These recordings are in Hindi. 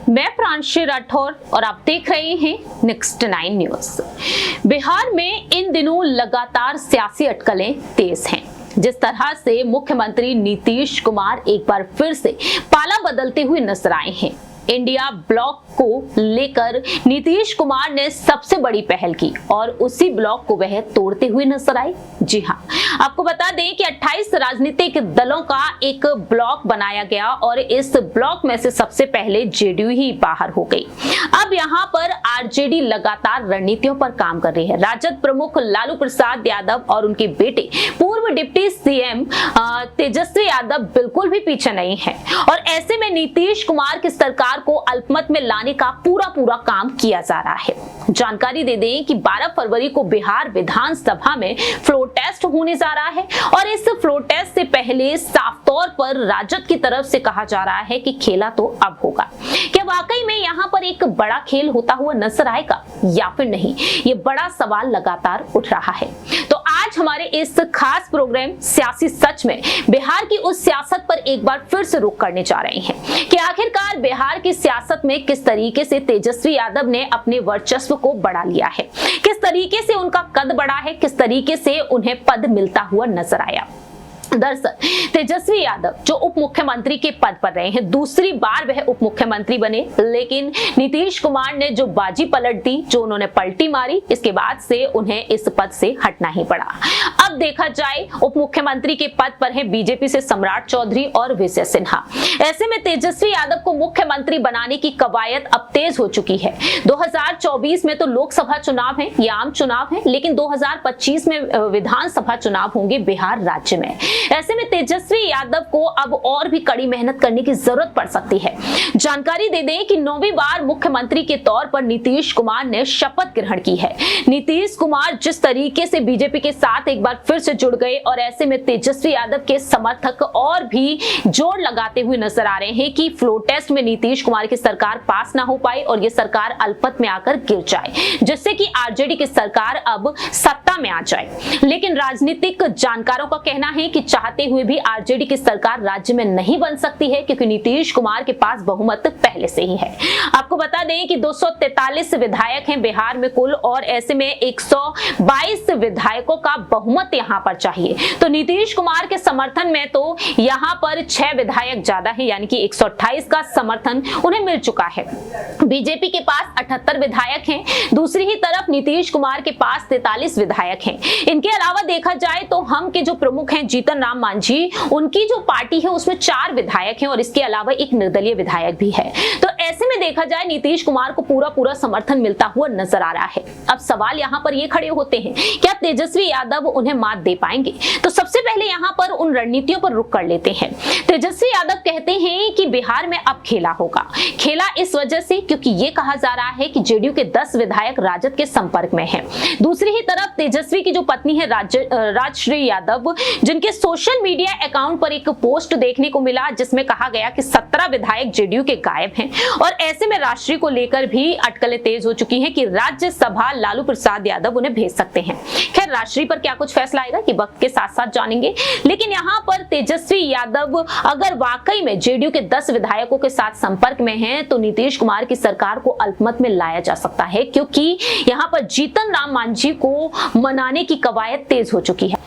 मैं प्रांशी राठौर और आप देख रहे हैं नेक्स्ट 9 न्यूज। बिहार में इन दिनों लगातार सियासी अटकलें तेज हैं। जिस तरह से मुख्यमंत्री नीतीश कुमार एक बार फिर से पाला बदलते हुए नजर आए हैं। इंडिया ब्लॉक को लेकर नीतीश कुमार ने सबसे बड़ी पहल की और उसी ब्लॉक को वह तोड़ते हुए नजर आए। जी हां, आपको बता दें कि 28 राजनीतिक दलों का एक ब्लॉक बनाया गया और इस ब्लॉक में से सबसे पहले जेडीयू ही बाहर हो गई। अब यहां पर आरजेडी लगातार रणनीतियों पर काम कर रही है। राजद प्रमुख लालू प्रसाद यादव और उनके बेटे पूर्व डिप्टी सीएम तेजस्वी यादव बिल्कुल भी पीछे नहीं है और ऐसे में नीतीश कुमार की सरकार को अल्पमत में लाने का पूरा काम किया जा रहा है। जानकारी दे दें कि 12 फरवरी को बिहार विधानसभा में फ्लोर टेस्ट होने जा रहा है और इस फ्लोर टेस्ट से पहले साफ तौर पर राजद की तरफ से कहा जा रहा है कि खेला तो अब होगा। क्या वाकई में यहाँ पर एक बड़ा खेल होता हुआ नजर आएगा या फिर नहीं, ये बड़ा सवाल लगातार उठ रहा है। तो आज हमारे इस खास प्रोग्राम सियासी सच में बिहार की उस सियासत पर एक बार फिर से रुख करने जा रहे हैं कि आखिरकार बिहार की सियासत में किस तरीके से तेजस्वी यादव ने अपने वर्चस्व को बढ़ा लिया है, किस तरीके से उनका कद बढ़ा है, किस तरीके से उन्हें पद मिलता हुआ नजर आया। दरअसल तेजस्वी यादव जो उप मुख्यमंत्री के पद पर रहे हैं, दूसरी बार वह उप मुख्यमंत्री बने, लेकिन नीतीश कुमार ने जो बाजी पलट दी, जो उन्होंने पलटी मारी, इसके बाद से उन्हें इस पद से हटना ही पड़ा। अब देखा जाए उप मुख्यमंत्री के पद पर है बीजेपी से सम्राट चौधरी और विजय सिन्हा। ऐसे में तेजस्वी यादव को मुख्यमंत्री बनाने की कवायद अब तेज हो चुकी है। 2024 में तो लोकसभा चुनाव है, ये आम चुनाव है, लेकिन 2025 में विधानसभा चुनाव होंगे बिहार राज्य में। ऐसे में तेजस्वी यादव को अब और भी कड़ी मेहनत करने की जरूरत पड़ सकती है। जानकारी दे दें कि 9वीं बार मुख्यमंत्री के तौर पर नीतीश कुमार ने शपथ ग्रहण की है। नीतीश कुमार जिस तरीके से बीजेपी के साथ एक बार फिर से जुड़ गए और ऐसे में तेजस्वी यादव के समर्थक और भी जोर लगाते हुए नजर आ रहे हैं कि फ्लोर टेस्ट में नीतीश कुमार की सरकार पास ना हो पाए और ये सरकार अल्पमत में आकर गिर जाए, जिससे कि आरजेडी की सरकार अब सत्ता में आ जाए। लेकिन राजनीतिक जानकारों का कहना है कि चाहते हुए भी आरजेडी की सरकार राज्य में नहीं बन सकती है, क्योंकि नीतीश कुमार के पास बहुमत पहले से ही है। आपको बता दें कि 243 विधायक हैं बिहार में कुल और ऐसे में 122 विधायकों का बहुमत यहां पर चाहिए। तो नीतीश कुमार के समर्थन में तो यहां पर 6 विधायक ज्यादा है, यानी कि 128 का समर्थन उन्हें मिल चुका है। बीजेपी के पास 78 विधायक हैं, दूसरी ही तरफ नीतीश कुमार के पास 43 विधायक हैं। इनके अलावा देखा जाए तो हम के जो प्रमुख हैं जीतन राम मांझी, उनकी जो पार्टी है उसमें 4 विधायक हैं और इसके अलावा एक निर्दलीय विधायक भी है। तो ऐसे में देखा जाए नीतीश कुमार को पूरा समर्थन मिलता हुआ नजर आ रहा है। अब सवाल यहाँ पर ये खड़े होते हैं, क्या तेजस्वी यादव उन्हें मात दे पाएंगे? तो सबसे पहले यहाँ पर उन रणनीतियों पर रुख कर लेते हैं। तेजस्वी यादव कहते हैं कि बिहार में अब खेला होगा। खेला इस वजह से क्योंकि ये कहा जा रहा है कि जेडीयू के 10 विधायक राजद के संपर्क में हैं। दूसरी ही तरफ तेजस्वी की जो पत्नी है राजश्री यादव, जिनके सोशल मीडिया अकाउंट पर एक पोस्ट देखने को मिला जिसमें कहा गया कि 17 विधायक जेडीयू के गायब हैं और ऐसे में राष्ट्रीय को लेकर भी अटकलें तेज हो चुकी हैं कि राज्यसभा लालू प्रसाद यादव उन्हें भेज सकते हैं। खैर राष्ट्रीय पर क्या कुछ फैसला आएगा कि वक्त के साथ साथ जानेंगे, लेकिन यहाँ पर तेजस्वी यादव अगर वाकई में जेडीयू के 10 विधायकों के साथ संपर्क में हैं तो नीतीश कुमार की सरकार को अल्पमत में लाया जा सकता है, क्योंकि यहाँ पर जीतन राम मांझी को मनाने की कवायद तेज हो चुकी है।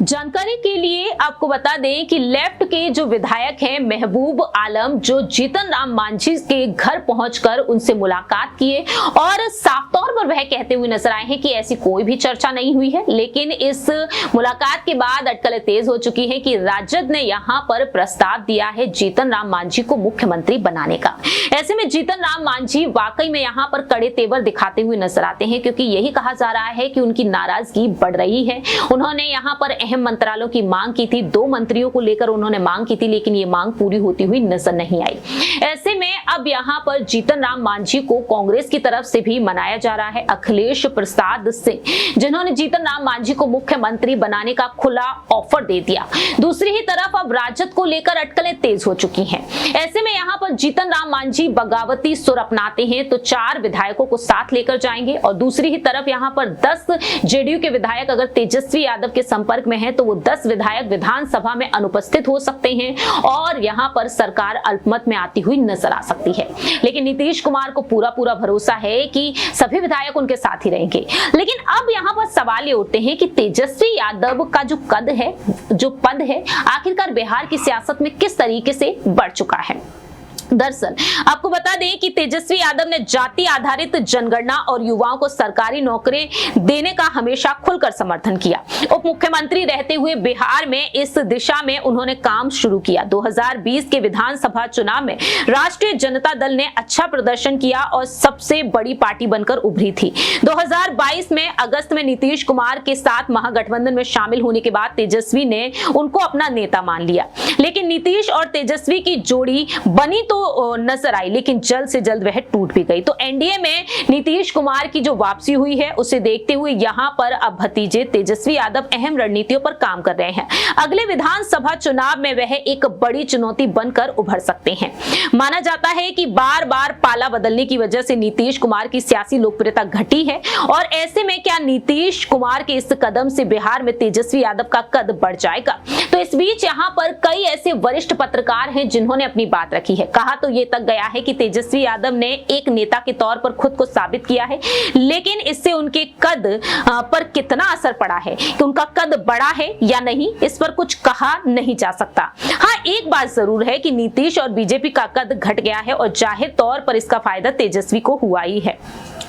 जानकारी के लिए आपको बता दें कि लेफ्ट के जो विधायक हैं महबूब आलम, जो जीतन राम मांझी के घर पहुंचकर उनसे मुलाकात किए और साफ तौर पर वह कहते हुए नजर आए हैं कि ऐसी कोई भी चर्चा नहीं हुई है। लेकिन इस मुलाकात के बाद अटकलें तेज हो चुकी हैं कि राजद ने यहां पर प्रस्ताव दिया है जीतन राम मांझी को मुख्यमंत्री बनाने का। ऐसे में जीतन राम मांझी वाकई में यहां पर कड़े तेवर दिखाते हुए नजर आते हैं, क्योंकि यही कहा जा रहा है कि उनकी नाराजगी बढ़ रही है। उन्होंने यहां पर अहम मंत्रालयों की मांग की थी, 2 मंत्रियों को लेकर उन्होंने मांग की थी, लेकिन ये मांग पूरी होती हुई नजर नहीं आई। ऐसे में अब यहाँ पर जीतन राम मांझी को कांग्रेस की तरफ से भी मनाया जा रहा है। अखिलेश प्रसाद सिंह, जिन्होंने जीतन राम मांझी को मुख्यमंत्री बनाने का खुला ऑफर दे दिया। दूसरी ही तरफ अब राजद को लेकर अटकलें तेज हो चुकी हैं। ऐसे में यहाँ पर जीतन राम मांझी बगावती सुर अपनाते हैं तो 4 विधायकों को साथ लेकर जाएंगे और दूसरी ही तरफ यहाँ पर 10 जेडीयू के विधायक अगर तेजस्वी यादव के संपर्क में हैं तो वो 10 विधायक विधानसभा में अनुपस्थित हो सकते हैं और यहां पर सरकार अल्पमत में आती हुई नजर आ सकती है। लेकिन नीतीश कुमार को पूरा भरोसा है कि सभी विधायक उनके साथ ही रहेंगे। लेकिन अब यहां पर सवाल ये उठते हैं कि तेजस्वी यादव का जो पद है आखिरकार बिहार की सियासत में किस तरीके से बढ़ चुका है। दरअसल आपको बता दें कि तेजस्वी यादव ने जाति आधारित जनगणना और युवाओं को सरकारी नौकरी देने का हमेशा खुलकर समर्थन किया। उप मुख्यमंत्री रहते हुए बिहार में इस दिशा में उन्होंने काम शुरू किया। 2020 के विधानसभा चुनाव में राष्ट्रीय जनता दल ने अच्छा प्रदर्शन किया और सबसे बड़ी पार्टी बनकर उभरी थी। 2022 में अगस्त में नीतीश कुमार के साथ महागठबंधन में शामिल होने के बाद तेजस्वी ने उनको अपना नेता मान लिया। लेकिन नीतीश और तेजस्वी की जोड़ी बनी तो नजर आई, लेकिन जल्द से जल्द वह टूट भी गई। तो एनडीए में नीतीश कुमार की जो वापसी हुई है उसे देखते हुए यहां पर अब भतीजे तेजस्वी यादव अहम रणनीतियों पर काम कर रहे हैं। अगले विधानसभा चुनाव में वह एक बड़ी चुनौती बनकर उभर सकते हैं। माना जाता है कि बार बार पाला बदलने की वजह से नीतीश कुमार की सियासी लोकप्रियता घटी है और ऐसे में क्या नीतीश कुमार के इस कदम से बिहार में तेजस्वी यादव का कद बढ़ जाएगा। तो इस बीच यहां पर कई ऐसे वरिष्ठ पत्रकार हैं जिन्होंने अपनी बात रखी है। कहा तो ये तक गया है कि तेजस्वी यादव ने एक नेता के तौर पर खुद को साबित किया है, लेकिन इससे उनके कद पर कितना असर पड़ा है, कि उनका कद बढ़ा है या नहीं, इस पर कुछ कहा नहीं जा सकता। हाँ, एक बात जरूर है कि नीतीश और बीजेपी का कद घट गया है और जाहिर तौर पर इसका फायदा तेजस्वी को हुआ ही है।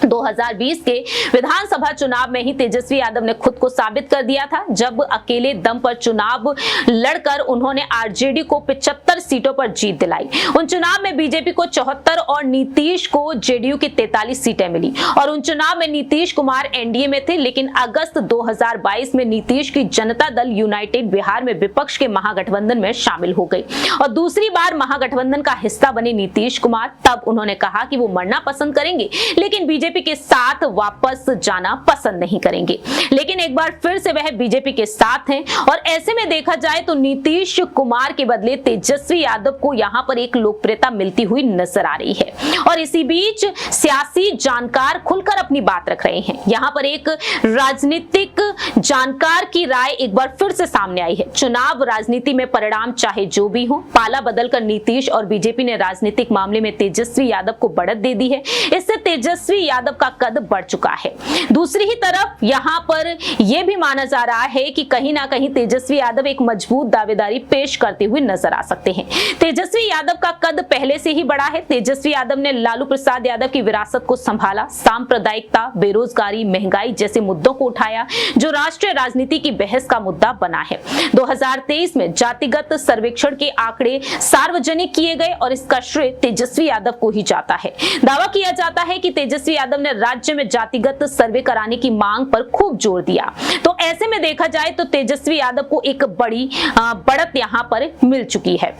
2020 के विधानसभा चुनाव में ही तेजस्वी यादव ने खुद को साबित कर दिया था, जब अकेले दम पर चुनाव लड़कर उन्होंने आरजेडी को 75 सीटों पर जीत दिलाई। उन चुनाव में बीजेपी को 74 और नीतीश को जेडीयू की 43 सीटें मिली और उन चुनाव में नीतीश कुमार एनडीए में थे। लेकिन अगस्त 2022 में नीतीश की जनता दल यूनाइटेड बिहार में विपक्ष के महागठबंधन में शामिल हो गई और दूसरी बार महागठबंधन का हिस्सा बने नीतीश कुमार। तब उन्होंने कहा कि वो मरना पसंद करेंगे, लेकिन बीजेपी के साथ वापस जाना पसंद नहीं करेंगे। लेकिन एक बार फिर से वह बीजेपी के साथ हैं और ऐसे में देखा जाए तो नीतीश कुमार के बदले तेजस्वी यादव को यहां पर एक लोकप्रियता मिलती हुई नजर आ रही है। और इसी बीच सियासी जानकार खुलकर अपनी बात रख रहे हैं। यहां पर एक राजनीतिक जानकार की राय एक बार फिर से सामने आई है। चुनाव राजनीति में परिणाम चाहे जो भी हो, पाला बदलकर नीतीश और बीजेपी ने राजनीतिक मामले में तेजस्वी यादव को बढ़त दे दी है। इससे तेजस्वी यादव का कद बढ़ चुका है। दूसरी ही तरफ यहां पर यह भी माना जा रहा है कि कहीं ना कहीं तेजस्वी यादव एक मजबूत दावेदारी पेश करते हुए नजर आ सकते हैं। तेजस्वी यादव का कद पहले से ही बड़ा है। तेजस्वी यादव ने लालू प्रसाद यादव की विरासत को संभाला, सांप्रदायिकता, बेरोजगारी, महंगाई जैसे मुद्दों को उठाया जो राष्ट्रीय राजनीति की बहस का मुद्दा बना है। 2023 में जातिगत सर्वेक्षण के आंकड़े सार्वजनिक किए गए और इसका श्रेय तेजस्वी यादव को ही जाता है। दावा किया जाता है कि तेजस्वी यादव ने राज्य में जातिगत सर्वे कराने की मांग पर खूब जोर दिया। तो ऐसे में देखा जाए तो तेजस्वी यादव को एक बड़ी बढ़त यहां पर मिल चुकी है।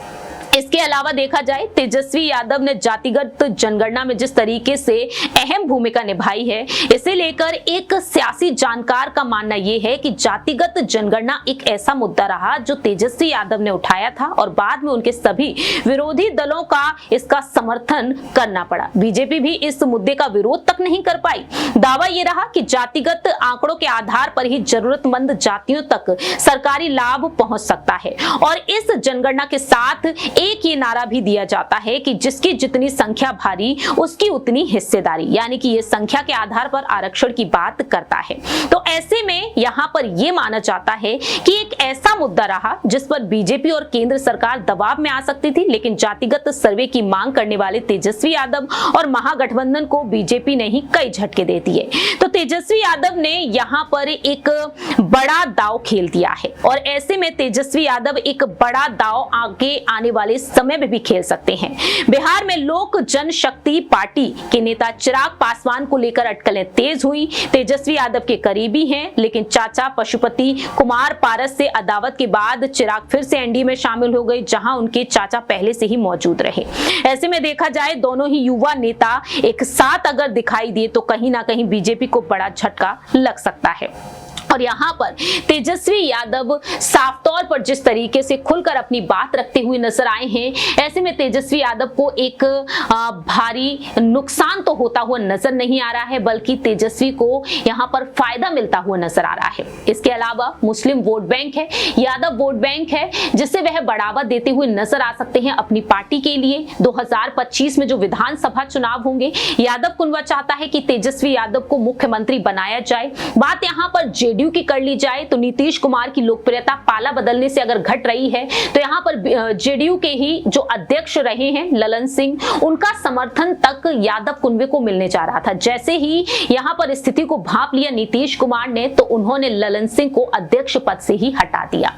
इसके अलावा देखा जाए तेजस्वी यादव ने जातिगत जनगणना में जिस तरीके से अहम भूमिका निभाई है, इसे लेकर एक सियासी जानकार का मानना यह है कि जातिगत जनगणना एक ऐसा मुद्दा रहा जो तेजस्वी यादव ने उठाया था और बाद में उनके सभी विरोधी दलों का इसका समर्थन करना पड़ा। बीजेपी भी इस मुद्दे का विरोध तक नहीं कर पाई। दावा यह रहा कि जातिगत आंकड़ों के आधार पर ही जरूरतमंद जातियों तक सरकारी लाभ पहुंच सकता है और इस जनगणना के साथ एक ये नारा भी दिया जाता है कि जिसकी जितनी संख्या भारी उसकी उतनी हिस्सेदारी, यानी कि ये संख्या के आधार पर आरक्षण की बात करता है। तो ऐसे में यहां पर यह माना जाता है कि एक ऐसा मुद्दा रहा जिस पर बीजेपी और केंद्र सरकार दबाव में आ सकती थी, लेकिन जातिगत सर्वे की मांग करने वाले तेजस्वी यादव और महागठबंधन को बीजेपी ने ही कई झटके दे दिए। तो तेजस्वी यादव ने यहां पर एक बड़ा दांव खेल दिया है और ऐसे में तेजस्वी यादव एक बड़ा दांव आगे आने वाले समय में भी खेल सकते हैं। बिहार में लोक जनशक्ति पार्टी के नेता चिराग पासवान को लेकर अटकलें तेज हुई। तेजस्वी यादव के करीबी हैं, लेकिन चाचा पशुपति कुमार पारस से अदावत के बाद चिराग फिर से एनडीए में शामिल हो गए, जहां उनके चाचा पहले से ही मौजूद रहे। ऐसे में देखा जाए दोनों ही युवा नेता एक साथ अगर दिखाई दिए तो कहीं ना कहीं बीजेपी को बड़ा झटका लग सकता है। और यहाँ पर तेजस्वी यादव साफ तौर पर जिस तरीके से खुलकर अपनी बात रखते हुए नजर आए हैं, ऐसे में तेजस्वी यादव को एक भारी नुकसान तो होता हुआ नजर नहीं आ रहा है, बल्कि तेजस्वी को यहाँ पर फायदा मिलता हुआ नजर आ रहा है। इसके अलावा मुस्लिम वोट बैंक है, यादव वोट बैंक है, जिसे वह बढ़ावा देते हुए नजर आ सकते हैं अपनी पार्टी के लिए। 2025 में जो विधानसभा चुनाव होंगे, यादव कुनबा चाहता है कि तेजस्वी यादव को मुख्यमंत्री बनाया जाए। बात यहाँ पर जेडीयू की कर ली जाए तो नीतीश कुमार की लोकप्रियता पाला बदलने से अगर घट रही है, तो यहाँ पर जेडीयू के ही जो अध्यक्ष रहे हैं ललन सिंह, उनका समर्थन तक यादव कुनबे को मिलने जा रहा था। जैसे ही यहाँ पर स्थिति को भांप लिया नीतीश कुमार ने, तो उन्होंने ललन सिंह को अध्यक्ष पद से ही हटा दिया।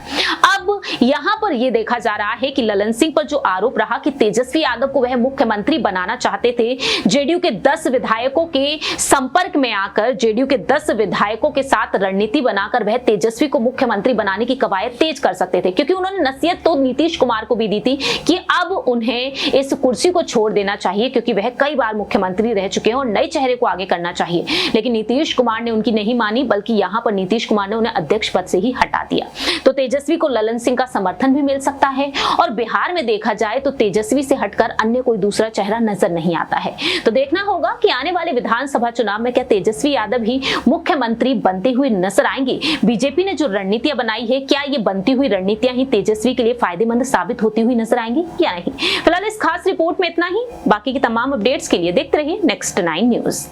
अब यहाँ पर यह देखा जा रहा है कि ललन सिंह पर जो आरोप रहा कि तेजस्वी यादव को वह मुख्यमंत्री बनाना चाहते थे, जेडीयू के 10 विधायकों के संपर्क में आकर, जेडीयू के 10 विधायकों के साथ रणनीति बनाकर वह तेजस्वी को मुख्यमंत्री बनाने की कवायद तेज कर सकते थे, क्योंकि उन्होंने नसीहत तो नीतीश कुमार को भी दी थी कि अब उन्हें इस कुर्सी को छोड़ देना चाहिए, क्योंकि वह कई बार मुख्यमंत्री रह चुके हैं और नए चेहरे को आगे करना चाहिए। लेकिन नीतीश कुमार ने उनकी नहीं मानी, बल्कि यहां पर नीतीश कुमार ने उन्हें अध्यक्ष पद से ही हटा दिया। तो तेजस्वी को ललन सिंह का समर्थन भी मिल सकता है, और बिहार में देखा जाए तो तेजस्वी से हटकर अन्य कोई दूसरा चेहरा नजर नहीं आता है। तो देखना होगा कि आने वाले विधानसभा चुनाव में क्या तेजस्वी यादव ही मुख्यमंत्री बनते हुए नजर आएंगे। बीजेपी ने जो रणनीतियां बनाई है, क्या ये बनती हुई रणनीतियां ही तेजस्वी के लिए फायदेमंद साबित होती हुई नजर आएंगी या नहीं। फिलहाल इस खास रिपोर्ट में इतना ही। बाकी की तमाम अपडेट्स के लिए देखते रहिए नेक्स्ट 9 न्यूज।